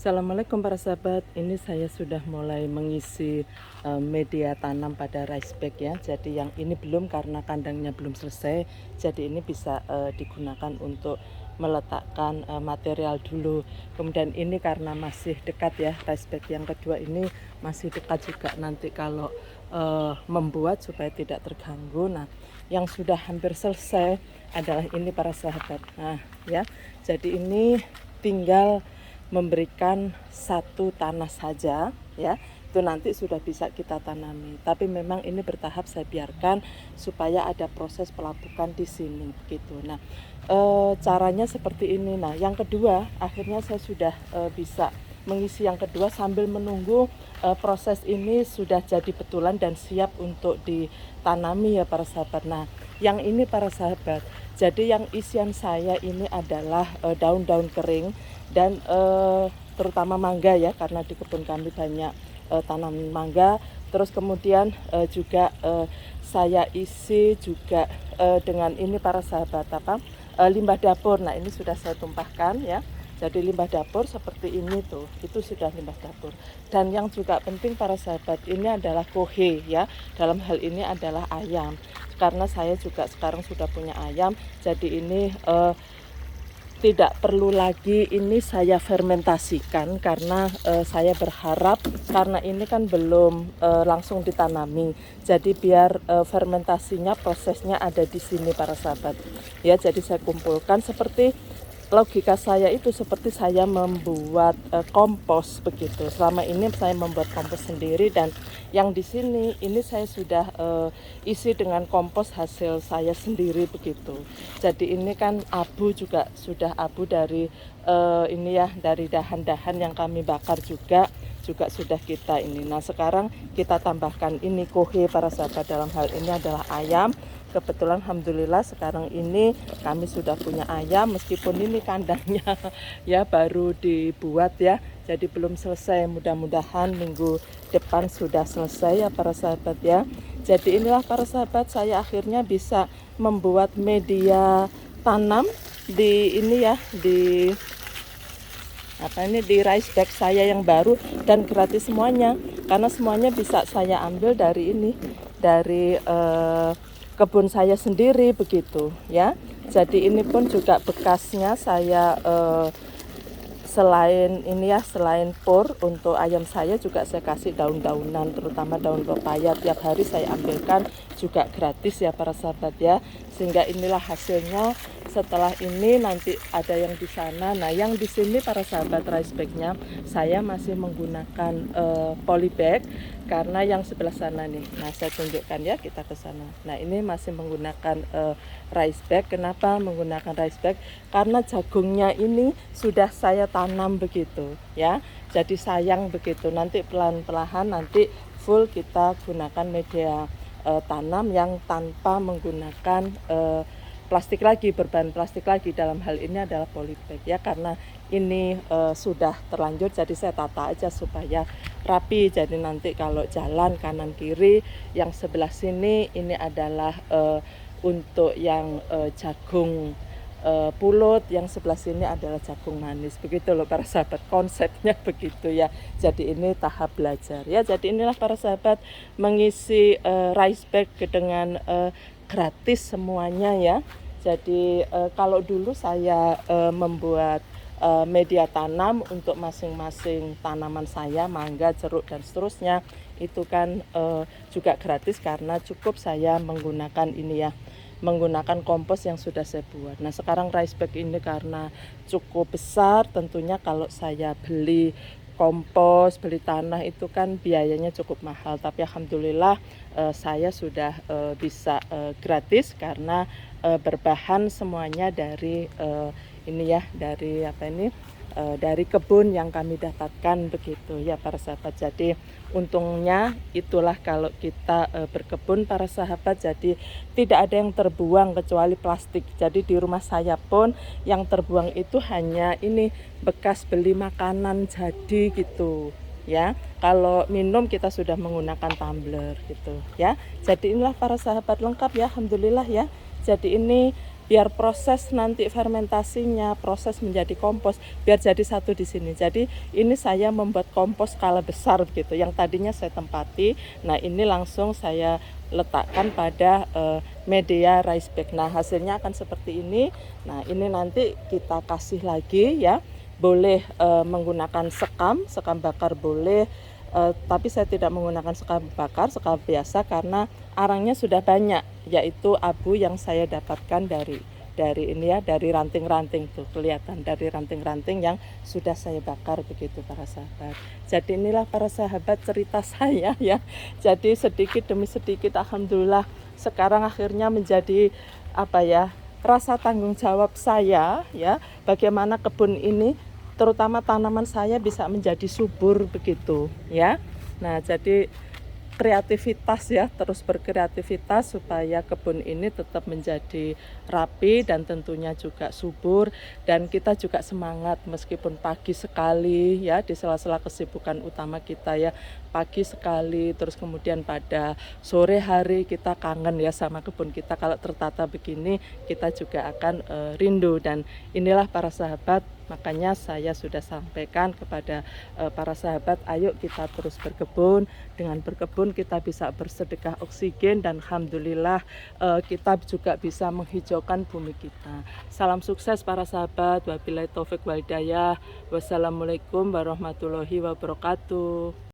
Assalamualaikum para sahabat, ini saya sudah mulai mengisi media tanam pada rice bag ya. Jadi yang ini belum karena kandangnya belum selesai. Jadi ini bisa digunakan untuk meletakkan material dulu. Kemudian ini karena masih dekat ya, rice bag yang kedua ini masih dekat juga nanti kalau membuat supaya tidak terganggu. Nah, yang sudah hampir selesai adalah ini para sahabat. Nah, ya. Jadi ini tinggal memberikan satu tanah saja ya, itu nanti sudah bisa kita tanami. Tapi memang ini bertahap saya biarkan supaya ada proses pelapukan di sini begitu. Nah, caranya seperti ini. Nah, yang kedua akhirnya saya sudah bisa mengisi yang kedua sambil menunggu proses ini sudah jadi betulan dan siap untuk ditanami ya para sahabat. Nah, yang ini para sahabat, jadi yang isian saya ini adalah daun-daun kering dan terutama mangga ya, karena di kebun kami banyak tanaman mangga. Terus kemudian juga saya isi juga dengan ini para sahabat limbah dapur. Nah, ini sudah saya tumpahkan ya. Jadi limbah dapur seperti ini tuh, itu sudah limbah dapur. Dan yang juga penting para sahabat, ini adalah kohe ya. Dalam hal ini adalah ayam. Karena saya juga sekarang sudah punya ayam, jadi ini tidak perlu lagi ini saya fermentasikan karena saya berharap karena ini kan belum langsung ditanami. Jadi biar fermentasinya prosesnya ada di sini para sahabat. Ya, jadi saya kumpulkan seperti logika saya itu seperti saya membuat kompos begitu. Selama ini saya membuat kompos sendiri dan yang di sini ini saya sudah isi dengan kompos hasil saya sendiri begitu. Jadi ini kan abu juga sudah abu dari ini ya, dari dahan-dahan yang kami bakar juga sudah kita ini. Nah, sekarang kita tambahkan ini kohe para sahabat, dalam hal ini adalah ayam. Kebetulan alhamdulillah sekarang ini kami sudah punya ayam meskipun ini kandangnya ya baru dibuat ya. Jadi belum selesai, mudah-mudahan minggu depan sudah selesai ya para sahabat ya. Jadi inilah para sahabat, saya akhirnya bisa membuat media tanam di ini ya, di di rice bag saya yang baru dan gratis semuanya, karena semuanya bisa saya ambil dari ini, dari kebun saya sendiri begitu ya. Jadi ini pun juga bekasnya saya selain ini ya, selain pur untuk ayam saya juga saya kasih daun-daunan, terutama daun pepaya tiap hari saya ambilkan juga gratis ya para sahabat ya. Sehingga inilah hasilnya. Setelah ini nanti ada yang di sana. Nah, yang di sini para sahabat rice bagnya saya masih menggunakan polybag karena yang sebelah sana nih. Nah, saya tunjukkan ya, kita ke sana. Nah, ini masih menggunakan rice bag. Kenapa menggunakan rice bag? Karena jagungnya ini sudah saya tanam begitu ya. Jadi sayang begitu. Nanti pelan-pelan nanti full kita gunakan media tanam yang tanpa menggunakan plastik lagi, berbahan plastik lagi. Dalam hal ini adalah polybag ya, karena ini sudah terlanjur, jadi saya tata aja supaya rapi. Jadi nanti kalau jalan kanan kiri, yang sebelah sini ini adalah untuk yang jagung pulut, yang sebelah sini adalah jagung manis. Begitu loh para sahabat, konsepnya begitu ya. Jadi ini tahap belajar ya. Jadi inilah para sahabat mengisi rice bag dengan gratis semuanya ya. Jadi kalau dulu saya membuat media tanam untuk masing-masing tanaman saya, mangga, jeruk dan seterusnya, itu kan juga gratis karena cukup saya menggunakan ini ya, menggunakan kompos yang sudah saya buat. Nah, sekarang rice bag ini karena cukup besar, tentunya kalau saya beli kompos, beli tanah itu kan biayanya cukup mahal. Tapi alhamdulillah saya sudah bisa gratis karena berbahan semuanya dari ini ya, dari dari kebun yang kami dapatkan begitu ya para sahabat. Jadi untungnya itulah kalau kita berkebun para sahabat, jadi tidak ada yang terbuang kecuali plastik. Jadi di rumah saya pun yang terbuang itu hanya ini bekas beli makanan jadi gitu ya. Kalau minum kita sudah menggunakan tumbler gitu ya. Jadi inilah para sahabat lengkap ya, alhamdulillah ya. Jadi ini biar proses nanti fermentasinya, proses menjadi kompos biar jadi satu di sini. Jadi ini saya membuat kompos skala besar begitu. Yang tadinya saya tempati, nah ini langsung saya letakkan pada media rice bag. Nah hasilnya akan seperti ini. Nah ini nanti kita kasih lagi ya. Boleh menggunakan sekam bakar boleh. Tapi saya tidak menggunakan sekam bakar, sekam biasa karena arangnya sudah banyak, yaitu abu yang saya dapatkan dari ini ya, dari ranting-ranting tuh kelihatan, dari ranting-ranting yang sudah saya bakar begitu para sahabat. Jadi inilah para sahabat cerita saya ya. Jadi sedikit demi sedikit alhamdulillah sekarang akhirnya menjadi apa ya, rasa tanggung jawab saya ya, bagaimana kebun ini terutama tanaman saya bisa menjadi subur begitu ya. Nah jadi kreativitas ya, terus berkreativitas supaya kebun ini tetap menjadi rapi dan tentunya juga subur, dan kita juga semangat meskipun pagi sekali ya, di sela-sela kesibukan utama kita ya, pagi sekali, terus kemudian pada sore hari kita kangen ya sama kebun kita. Kalau tertata begini kita juga akan rindu, dan inilah para sahabat, makanya saya sudah sampaikan kepada para sahabat, ayo kita terus berkebun. Dengan berkebun kita bisa bersedekah oksigen, dan alhamdulillah kita juga bisa menghijaukan bumi kita. Salam sukses para sahabat. Wabillahi taufik wal hidayah. Wassalamualaikum warahmatullahi wabarakatuh.